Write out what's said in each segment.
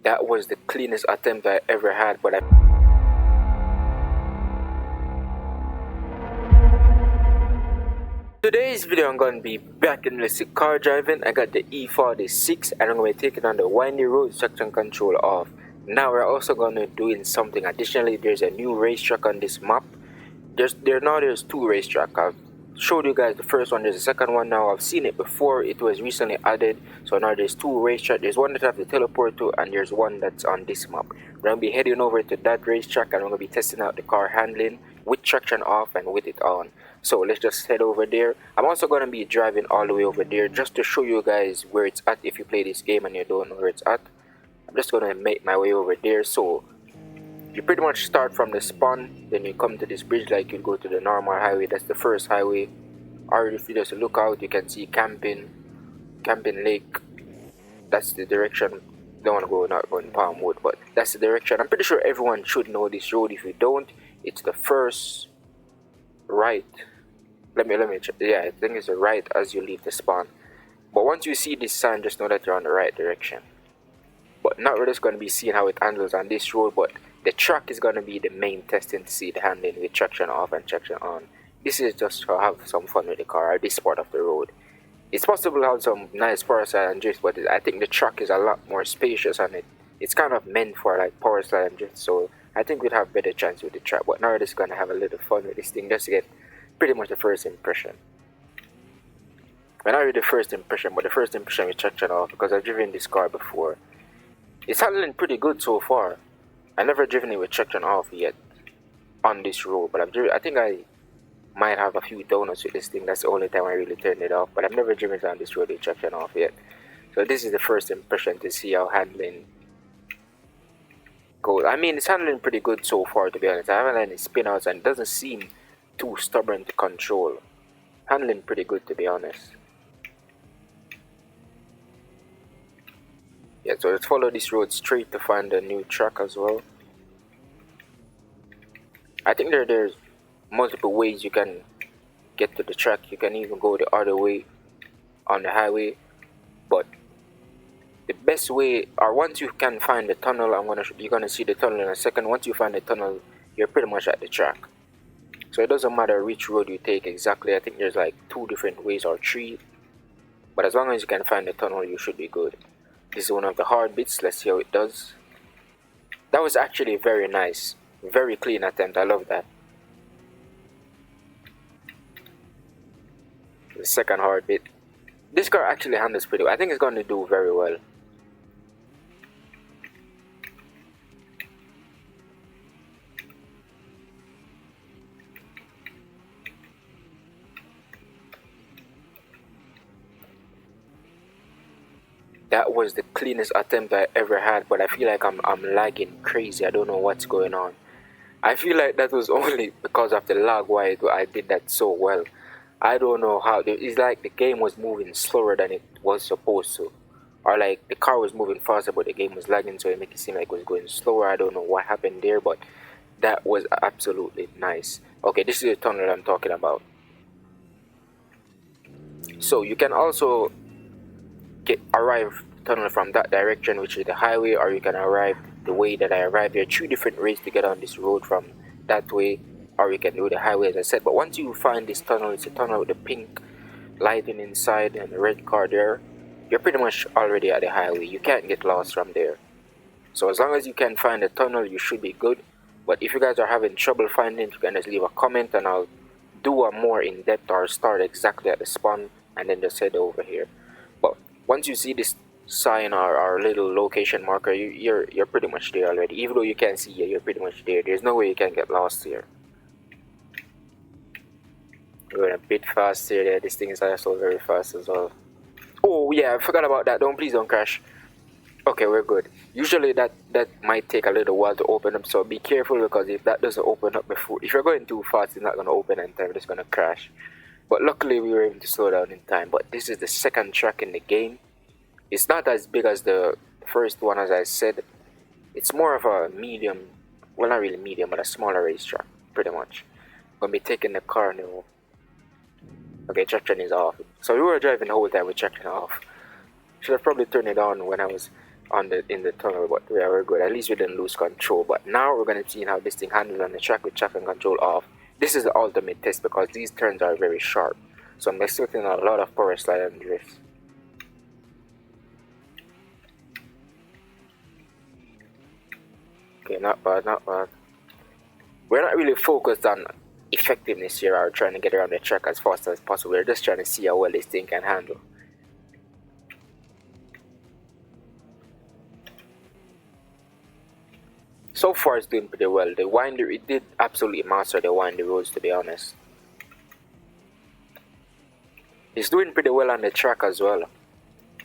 That was the cleanest attempt I ever had, but Today's video I'm going to be back in realistic car driving. I got the E46 and I'm going to be taking on the windy road traction control off. Now we're also going to doing something additionally. There's a new racetrack on this map. There's two racetracks. I've showed you guys the first one, there's a second one now. I've seen it before, it was recently added. So now there's two racetracks. There's one that I have to teleport to and there's one that's on this map. We're going to be heading over to that racetrack and I'm going to be testing out the car handling with traction off and with it on. So let's just head over there. I'm also going to be driving all the way over there just to show you guys where it's at if you play this game and you don't know where it's at. I'm just going to make my way over there. So you pretty much start from the spawn, then you come to this bridge like you go to the normal highway. That's the first highway. Or if you just look out, you can see camping lake. That's the direction. Don't want to go not going Palmwood, but that's the direction. I'm pretty sure everyone should know this road. If you don't, it's the first right. Let me check. Yeah, I think it's the right as you leave the spawn. But once you see this sign, just know that you're on the right direction. But not really just going to be seeing how it handles on this road, but the track is going to be the main testing to see the handling with traction off and traction on. This is just to have some fun with the car at this part of the road. It's possible to have some nice power slide and drift, but I think the track is a lot more spacious and it's kind of meant for like power slide and drift. So I think we'd have better chance with the track. But now we're just going to have a little fun with this thing just to get pretty much the first impression. Well, not really the first impression, but the first impression with traction off because I've driven this car before. It's handling pretty good so far. I've never driven it with traction off yet on this road, but I think I might have a few donuts with this thing. That's the only time I really turned it off, but I've never driven it on this road with traction off yet. So this is the first impression to see how handling goes. I mean, it's handling pretty good so far, to be honest. I haven't had any spin outs and it doesn't seem too stubborn to control. Handling pretty good, to be honest. Yeah, so let's follow this road straight to find a new track as well. I think there's multiple ways you can get to the track. You can even go the other way on the highway, but the best way, or once you can find the tunnel, you're gonna see the tunnel in a second. Once you find the tunnel, you're pretty much at the track. So it doesn't matter which road you take exactly. I think there's like 2 different ways or 3, but as long as you can find the tunnel, you should be good. This is one of the hard bits. Let's see how it does. That was actually very nice, very clean attempt. I love that. The second hard bit. This car actually handles pretty well. I think it's going to do very well. That was the cleanest attempt I ever had, but I feel like I'm lagging crazy. I don't know what's going on. I feel like that was only because of the lag why I did that so well. I don't know how. It's like the game was moving slower than it was supposed to. Or like the car was moving faster but the game was lagging, so it made it seem like it was going slower. I don't know what happened there, but that was absolutely nice. Okay, this is the tunnel I'm talking about. So you can also arrive tunnel from that direction, which is the highway, or you can arrive the way that I arrived. There are 2 different ways to get on this road from that way, or you can do the highway as I said. But once you find this tunnel, it's a tunnel with the pink lighting inside and the red car there, you're pretty much already at the highway. You can't get lost from there. So as long as you can find the tunnel, you should be good. But if you guys are having trouble finding it, you can just leave a comment and I'll do a more in-depth or start exactly at the spawn and then just head over here. But once you see this sign or little location marker, you're pretty much there already. Even though you can't see it, you're pretty much there. There's no way you can get lost here. We're going a bit fast here. There. This thing is also very fast as well. Oh yeah, I forgot about that. Please don't crash. Okay, we're good. Usually that might take a little while to open up, so be careful because if that doesn't open up before, if you're going too fast, it's not going to open in time. It's going to crash. But luckily we were able to slow down in time. But this is the second track in the game. It's not as big as the first one, as I said. It's more of a medium, well, not really medium, but a smaller racetrack, pretty much. I'm going to be taking the car now. Okay, traction is off. So we were driving the whole time with traction off. Should have probably turned it on when I was on the in the tunnel, but we are good. At least we didn't lose control. But now we're gonna see how this thing handles on the track with traction control off. This is the ultimate test because these turns are very sharp. So I'm expecting a lot of power slide and drift. Okay, not bad, not bad. We're not really focused on effectiveness here or trying to get around the track as fast as possible. We're just trying to see how well this thing can handle. So far it's doing pretty well. The windy, it did absolutely master the windy roads, to be honest. It's doing pretty well on the track as well.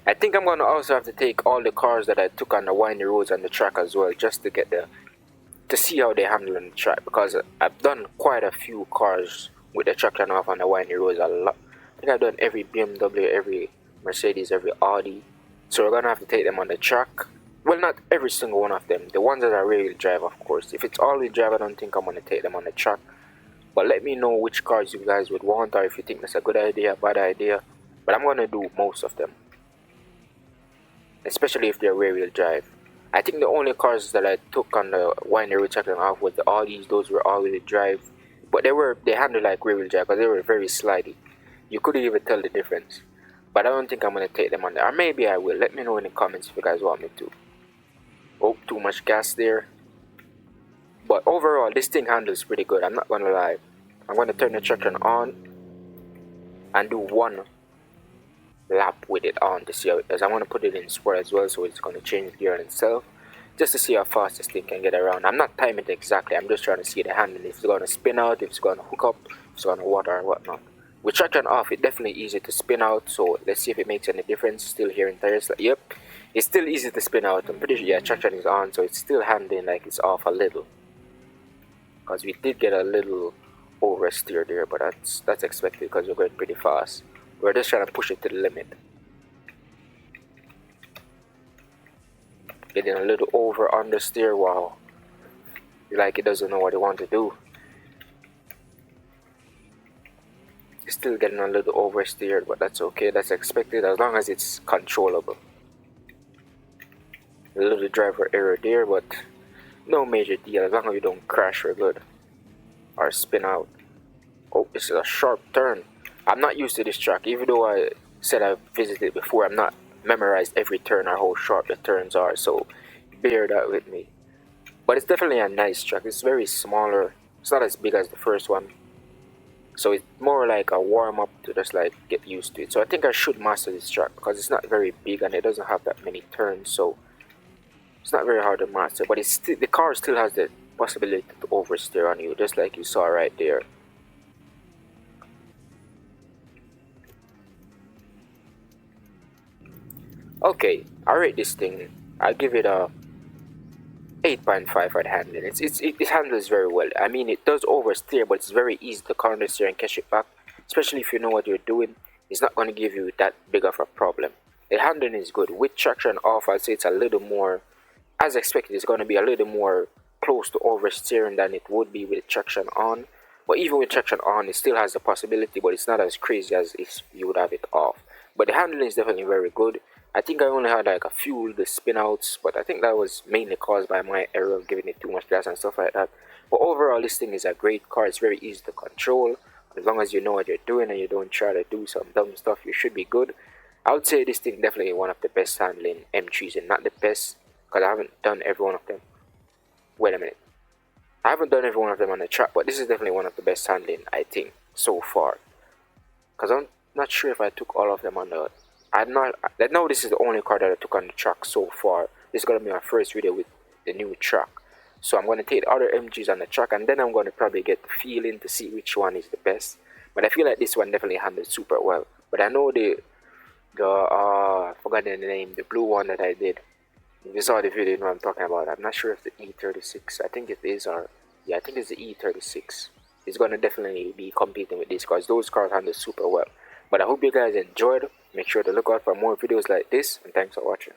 I think I'm gonna also have to take all the cars that I took on the windy roads on the track as well, just to get to see how they handle on the track, because I've done quite a few cars with the traction off on the windy roads a lot. I think I've done every BMW, every Mercedes, every Audi. So we're gonna have to take them on the track. Well, not every single one of them. The ones that are rear-wheel drive, of course. If it's all-wheel drive, I don't think I'm gonna take them on the track. But let me know which cars you guys would want, or if you think that's a good idea, bad idea. But I'm gonna do most of them, especially if they're rear-wheel drive. I think the only cars that I took on the windy road traction off was the Audis. Those were all-wheel drive, but they handled like rear-wheel drive because they were very slidey. You couldn't even tell the difference. But I don't think I'm gonna take them on there, or maybe I will. Let me know in the comments if you guys want me to. Oh, too much gas there. But overall, this thing handles pretty good. I'm not gonna lie. I'm gonna turn the traction on and do one lap with it on to see how it does. I'm gonna put it in sport as well, so it's gonna change gear on itself, just to see how fast this thing can get around. I'm not timing it exactly. I'm just trying to see the handling. If it's gonna spin out, if it's gonna hook up, if it's gonna water or whatnot. With traction off, it's definitely easy to spin out. So let's see if it makes any difference. Still hearing tires. Like, yep. It's still easy to spin out. I'm pretty sure, yeah, traction is on, so it's still handling like it's off a little. Because we did get a little oversteer there, but that's expected because we're going pretty fast. We're just trying to push it to the limit. Getting a little over understeer, wow. Like it doesn't know what it wants to do. Still getting a little oversteered, but that's okay, that's expected as long as it's controllable. A little driver error there, but no major deal as long as you don't crash or good or spin out. Oh, this is a sharp turn. I'm not used to this track, even though I said I've visited it before. I'm not memorized every turn or how sharp the turns are, so bear that with me. But it's definitely a nice track. It's very smaller. It's not as big as the first one, so it's more like a warm-up to just like get used to it. So I think I should master this track because it's not very big and it doesn't have that many turns, so it's not very hard to master. But it's still, the car still has the possibility to oversteer on you, just like you saw right there. Okay, I rate this thing. I'll give it a 8.5 for the handling. It handles very well. I mean, it does oversteer, but it's very easy to counter steer and catch it back. Especially if you know what you're doing, it's not going to give you that big of a problem. The handling is good. With traction off, I'd say it's a little more, as expected, it's going to be a little more close to oversteering than it would be with traction on. But even with traction on, it still has the possibility, but it's not as crazy as if you would have it off. But the handling is definitely very good. I think I only had like a few of the spin outs, but I think that was mainly caused by my error of giving it too much gas and stuff like that. But overall, this thing is a great car. It's very easy to control. As long as you know what you're doing and you don't try to do some dumb stuff, you should be good. I would say this thing definitely one of the best handling M3s, and not the best because I haven't done every one of them. Wait a minute. I haven't done every one of them on the track, but this is definitely one of the best handling, I think, so far. Because I'm not sure if I took all of them on the... I know this is the only car that I took on the track so far. This is going to be my first video with the new track. So I'm going to take the other MGs on the track, and then I'm going to probably get the feeling to see which one is the best. But I feel like this one definitely handled super well. But I know I forgot the name, the blue one that I did. If you saw the video, you know what I'm talking about. I'm not sure if the E46, I think it is, or yeah, I think it's the E36. It's going to definitely be competing with these cars. Those cars handle super well. But I hope you guys enjoyed. Make sure to look out for more videos like this, and thanks for watching.